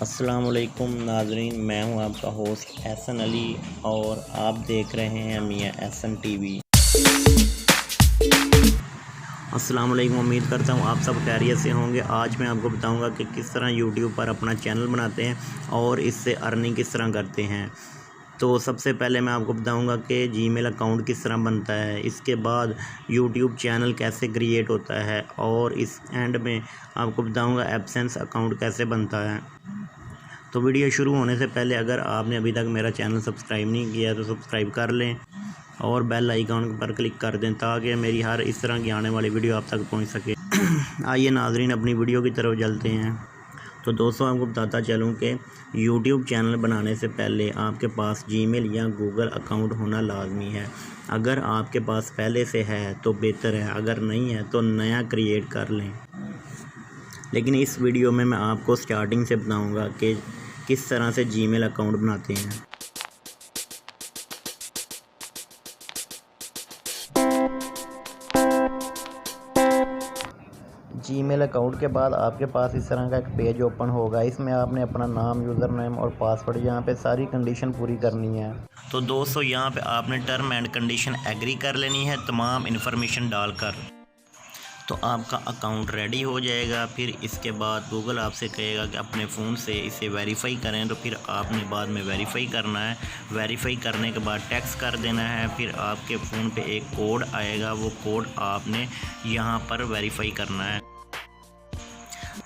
अस्सलाम वालेकुम नाज़रीन, मैं हूं आपका होस्ट एहसन अली और आप देख रहे हैं मियाँ एहसन टीवी। अस्सलाम वालेकुम, उम्मीद करता हूं आप सब खैरियत से होंगे। आज मैं आपको बताऊंगा कि किस तरह यूट्यूब पर अपना चैनल बनाते हैं और इससे अर्निंग किस तरह करते हैं। तो सबसे पहले मैं आपको बताऊंगा कि जीमेल अकाउंट किस तरह बनता है, इसके बाद यूट्यूब चैनल कैसे क्रिएट होता है और इस एंड में आपको बताऊंगा एडसेंस अकाउंट कैसे बनता है। तो वीडियो शुरू होने से पहले अगर आपने अभी तक मेरा चैनल सब्सक्राइब नहीं किया तो सब्सक्राइब कर लें और बेल आइकॉन पर क्लिक कर दें ताकि मेरी हर इस तरह की आने वाली वीडियो आप तक पहुंच सके। आइए नाजरीन, अपनी वीडियो की तरफ चलते हैं। तो दोस्तों, आपको बताता चलूं कि यूट्यूब चैनल बनाने से पहले आपके पास जीमेल या गूगल अकाउंट होना लाजमी है। अगर आपके पास पहले से है तो बेहतर है, अगर नहीं है तो नया क्रिएट कर लें। लेकिन इस वीडियो में मैं आपको स्टार्टिंग से बताऊंगा कि किस तरह से जीमेल अकाउंट बनाते हैं। जीमेल अकाउंट के बाद आपके पास इस तरह का एक पेज ओपन होगा। इसमें आपने अपना नाम, यूज़र नेम और पासवर्ड, यहाँ पे सारी कंडीशन पूरी करनी है। तो दोस्तों, यहाँ पे आपने टर्म एंड कंडीशन एग्री कर लेनी है तमाम इन्फॉर्मेशन डालकर। तो आपका अकाउंट रेडी हो जाएगा। फिर इसके बाद गूगल आपसे कहेगा कि अपने फ़ोन से इसे वेरीफाई करें, तो फिर आपने बाद में वेरीफाई करना है। वेरीफाई करने के बाद टैक्स कर देना है। फिर आपके फ़ोन पे एक कोड आएगा, वो कोड आपने यहाँ पर वेरीफाई करना है।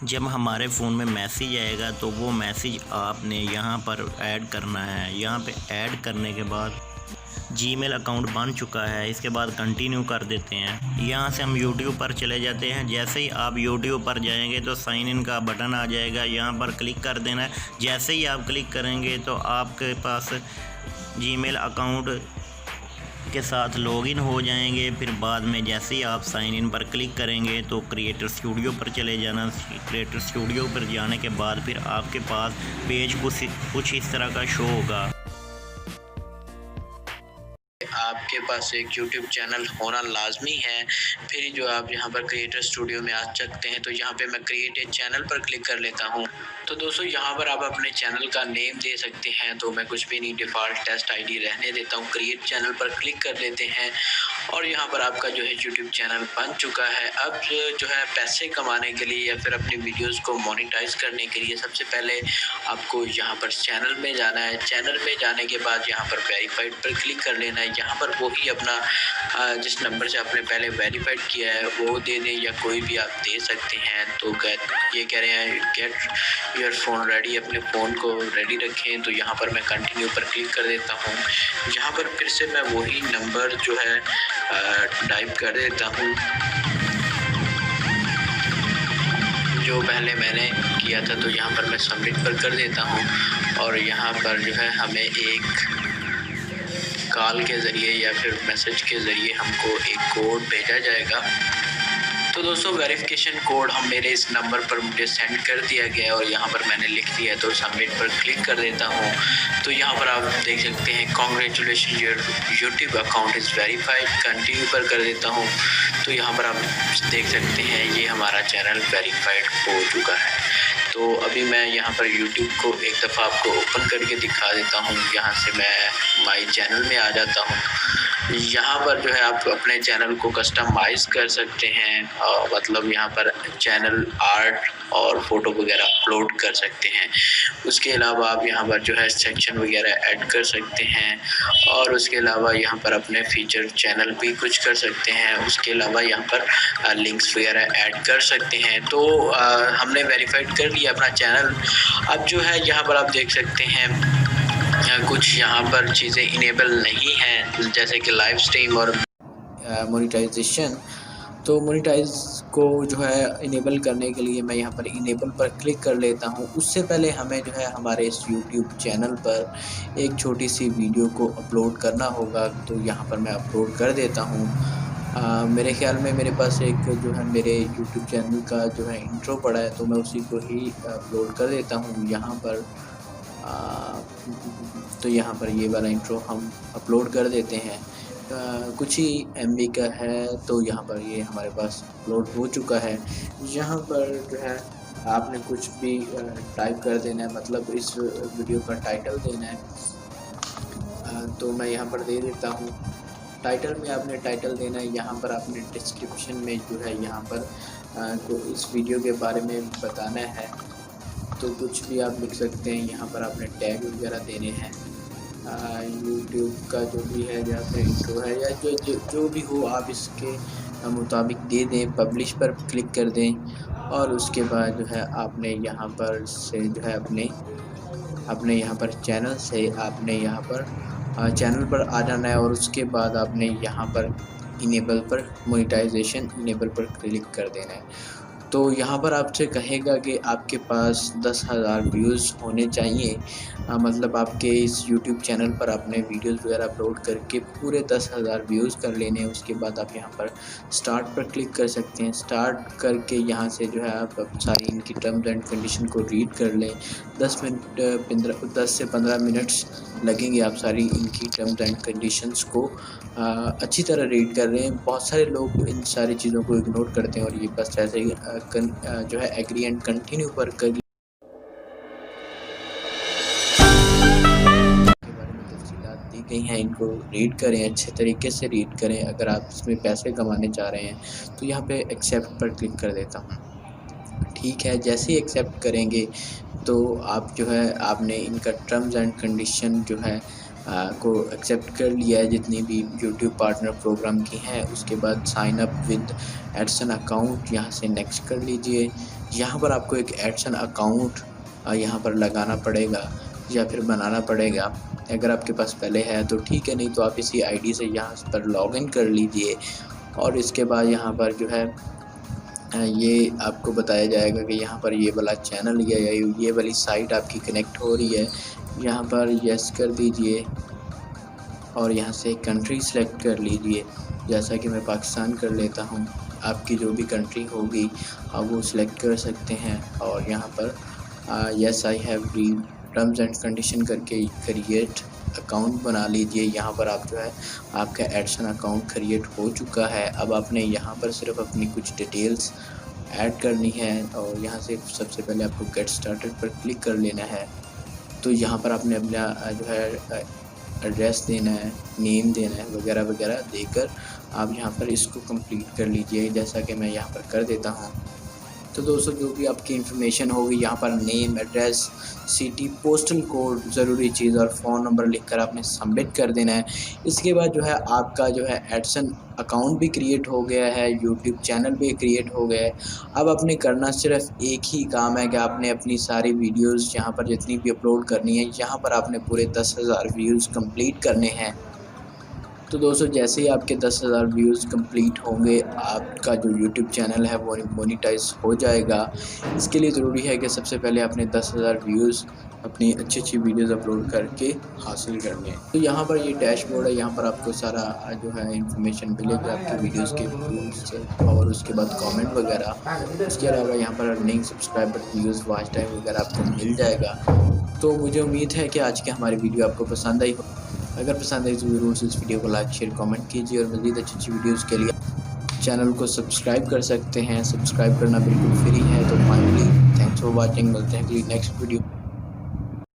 जब हमारे फ़ोन में मैसेज आएगा तो वो मैसेज आपने यहाँ पर ऐड करना है। यहाँ पे ऐड करने के बाद जीमेल अकाउंट बन चुका है। इसके बाद कंटिन्यू कर देते हैं। यहाँ से हम यूट्यूब पर चले जाते हैं। जैसे ही आप यूट्यूब पर जाएंगे तो साइन इन का बटन आ जाएगा, यहाँ पर क्लिक कर देना है। जैसे ही आप क्लिक करेंगे तो आपके पास जीमेल अकाउंट के साथ लॉगिन हो जाएंगे। फिर बाद में जैसे ही आप साइन इन पर क्लिक करेंगे तो क्रिएटर स्टूडियो पर चले जाना। क्रिएटर स्टूडियो पर जाने के बाद फिर आपके पास पेज कुछ इस तरह का शो होगा। आपके पास एक YouTube चैनल होना लाजमी है। फिर जो आप यहाँ पर क्रिएटर स्टूडियो में आ सकते हैं। तो यहाँ पे मैं क्रिएट ए चैनल पर क्लिक कर लेता हूँ। तो दोस्तों, यहाँ पर आप अपने चैनल का नेम दे सकते हैं। तो मैं कुछ भी नहीं, डिफ़ॉल्ट टेस्ट आईडी रहने देता हूँ। क्रिएट चैनल पर क्लिक कर लेते हैं और यहाँ पर आपका जो है यूट्यूब चैनल बन चुका है। अब जो है पैसे कमाने के लिए या फिर अपनी वीडियोज़ को मोनेटाइज करने के लिए सबसे पहले आपको यहाँ पर चैनल में जाना है। चैनल में जाने के बाद यहाँ पर वेरीफाइड पर क्लिक कर लेना है। यहाँ पर वही अपना जिस नंबर से आपने पहले वेरीफाइड किया है वो दे दें या कोई भी आप दे सकते हैं। तो ये कह रहे हैं गेट योर फ़ोन रेडी, अपने फ़ोन को रेडी रखें। तो यहाँ पर मैं कंटिन्यू पर क्लिक कर देता हूँ। यहाँ पर फिर से मैं वही नंबर जो है टाइप कर देता हूँ जो पहले मैंने किया था। तो यहाँ पर मैं सबमिट पर कर देता हूँ और यहाँ पर जो है हमें एक कॉल के ज़रिए या फिर मैसेज के ज़रिए हमको एक कोड भेजा जाएगा। तो दोस्तों, वेरिफिकेशन कोड हम मेरे इस नंबर पर मुझे सेंड कर दिया गया है और यहाँ पर मैंने लिख दिया है। तो सबमिट पर क्लिक कर देता हूँ। तो यहाँ पर आप देख सकते हैं congratulation your YouTube account is verified. Continue पर कर देता हूँ। तो यहाँ पर आप देख सकते हैं ये हमारा चैनल वेरीफाइड हो चुका है। तो अभी मैं यहाँ पर YouTube को एक दफ़ा आपको ओपन करके दिखा देता हूँ। यहाँ से मैं माई चैनल में आ जाता हूँ। यहाँ पर जो है आप अपने चैनल को कस्टमाइज़ कर सकते हैं मतलब यहाँ पर चैनल आर्ट और फ़ोटो वगैरह अपलोड कर सकते हैं। उसके अलावा आप यहाँ पर जो है सेक्शन वगैरह ऐड कर सकते हैं और उसके अलावा यहाँ पर अपने फीचर चैनल भी कुछ कर सकते हैं। उसके अलावा यहाँ पर लिंक्स वगैरह ऐड कर सकते हैं। तो हमने वेरीफाइड कर लिया अपना चैनल। अब जो है यहाँ पर आप देख सकते हैं कुछ यहाँ पर चीज़ें इनेबल नहीं हैं, जैसे कि लाइव स्ट्रीम और मोनेटाइजेशन। तो मोनेटाइज को जो है इनेबल करने के लिए मैं यहाँ पर इनेबल पर क्लिक कर लेता हूँ। उससे पहले हमें जो है हमारे इस यूट्यूब चैनल पर एक छोटी सी वीडियो को अपलोड करना होगा। तो यहाँ पर मैं अपलोड कर देता हूँ। मेरे ख्याल में मेरे पास एक जो है मेरे यूट्यूब चैनल का जो है इंट्रो पड़ा है, तो मैं उसी को ही अपलोड कर देता हूँ यहाँ पर। तो यहाँ पर ये वाला इंट्रो हम अपलोड कर देते हैं। कुछ ही MB का है। तो यहाँ पर ये हमारे पास अपलोड हो चुका है। यहाँ पर जो है आपने कुछ भी टाइप कर देना है, मतलब इस वीडियो का टाइटल देना है। तो मैं यहाँ पर दे देता हूँ। टाइटल में आपने टाइटल देना है, यहाँ पर आपने डिस्क्रिप्शन में जो है यहाँ पर को इस वीडियो के बारे में बताना है, तो कुछ भी आप लिख सकते हैं। यहाँ पर आपने टैग वगैरह देने हैं, यूट्यूब का जो भी है या फिर इंट्रो है या जो भी हो आप इसके मुताबिक दे दें। पब्लिश पर क्लिक कर दें और उसके बाद जो है आपने यहाँ पर से जो है अपने यहाँ पर चैनल से आपने यहाँ पर चैनल पर आ जाना है और उसके बाद आपने यहाँ पर इनेबल पर मोनेटाइजेशन इनेबल पर क्लिक कर देना है। तो यहाँ पर आपसे कहेगा कि आपके पास 10,000 व्यूज़ होने चाहिए, मतलब आपके इस यूट्यूब चैनल पर आपने वीडियोज़ वगैरह अपलोड करके पूरे 10,000 व्यूज़ कर लेने हैं। उसके बाद आप यहाँ पर स्टार्ट पर क्लिक कर सकते हैं। स्टार्ट करके यहाँ से जो है आप सारी इनकी टर्म्स एंड कंडीशन को रीड कर लें। 10 से 15 मिनट्स लगेंगे आप सारी इनकी टर्म्स एंड कंडीशंस को अच्छी तरह रीड कर रहे हैं। बहुत सारे लोग इन सारी चीज़ों को इग्नोर करते हैं और ये बस ऐसे ही जो है एग्री एंड कंटिन्यू पर कर के बारे में तफसीलात दी गई हैं, इनको रीड करें, अच्छे तरीके से रीड करें। अगर आप इसमें पैसे कमाने चाह रहे हैं तो यहाँ पे एक्सेप्ट पर क्लिक कर देता हूँ। ठीक है, जैसे ही एक्सेप्ट करेंगे तो आप जो है आपने इनका टर्म्स एंड कंडीशन जो है को एक्सेप्ट कर लिया है, जितनी भी यूट्यूब पार्टनर प्रोग्राम की हैं। उसके बाद sign up with AdSense account, यहाँ से नेक्स्ट कर लीजिए। यहाँ पर आपको एक एडसन अकाउंट यहाँ पर लगाना पड़ेगा या फिर बनाना पड़ेगा। अगर आपके पास पहले है तो ठीक है, नहीं तो आप इसी आईडी से यहाँ पर लॉगिन कर लीजिए और इसके बाद यहाँ पर जो है ये आपको बताया जाएगा कि यहाँ पर ये वाला चैनल या ये वाली साइट आपकी कनेक्ट हो रही है। यहाँ पर यस कर दीजिए और यहाँ से कंट्री सेलेक्ट कर लीजिए। जैसा कि मैं पाकिस्तान कर लेता हूँ, आपकी जो भी कंट्री होगी आप वो सिलेक्ट कर सकते हैं और यहाँ पर yes I have read terms and condition करके क्रिएट अकाउंट बना लीजिए। यहाँ पर आप जो है आपका एडसन अकाउंट क्रिएट हो चुका है। अब आपने यहाँ पर सिर्फ अपनी कुछ डिटेल्स ऐड करनी है और यहाँ से सबसे पहले आपको गेट स्टार्टेड पर क्लिक कर लेना है। तो यहाँ पर आपने अपना जो है एड्रेस देना है, नेम देना है वगैरह वगैरह देकर आप यहाँ पर इसको कंप्लीट कर लीजिए, जैसा कि मैं यहाँ पर कर देता हूँ। तो दोस्तों जो भी आपकी इन्फॉर्मेशन होगी यहाँ पर name, address, city, postal code, ज़रूरी चीज़ और फ़ोन नंबर लिखकर आपने सबमिट कर देना है। इसके बाद जो है आपका जो है एडसन अकाउंट भी क्रिएट हो गया है, यूट्यूब चैनल भी क्रिएट हो गया है। अब आपने करना सिर्फ एक ही काम है कि आपने अपनी सारी वीडियोज़ यहाँ पर जितनी भी अपलोड करनी है, यहाँ पर आपने पूरे 10,000 व्यूज़ कंप्लीट करने हैं। तो दोस्तों जैसे ही आपके 10,000 व्यूज़ कंप्लीट होंगे, आपका जो यूट्यूब चैनल है वो मोनेटाइज हो जाएगा। इसके लिए ज़रूरी है कि सबसे पहले आपने 10,000 व्यूज़ अपनी अच्छी वीडियोज़ अपलोड करके हासिल करने हैं। तो यहाँ पर ये डैशबोर्ड है, यहाँ पर आपको सारा जो है इंफॉर्मेशन मिलेगी आपकी वीडियोज़ के व्यूज़ से और उसके बाद कमेंट वगैरह। इसके अलावा यहाँ पर earning, subscriber, views, watch time वगैरह आपको मिल जाएगा। तो मुझे उम्मीद है कि आज की हमारी वीडियो आपको पसंद आई हो। अगर पसंद आई तो ज़रूर से इस वीडियो को लाइक, शेयर, कमेंट कीजिए और मज़ीद अच्छी वीडियोज़ के लिए चैनल को सब्सक्राइब कर सकते हैं। सब्सक्राइब करना बिल्कुल फ्री है। तो फाइनली थैंक्स फॉर वॉचिंग, मिलते हैं अगली नेक्स्ट वीडियो।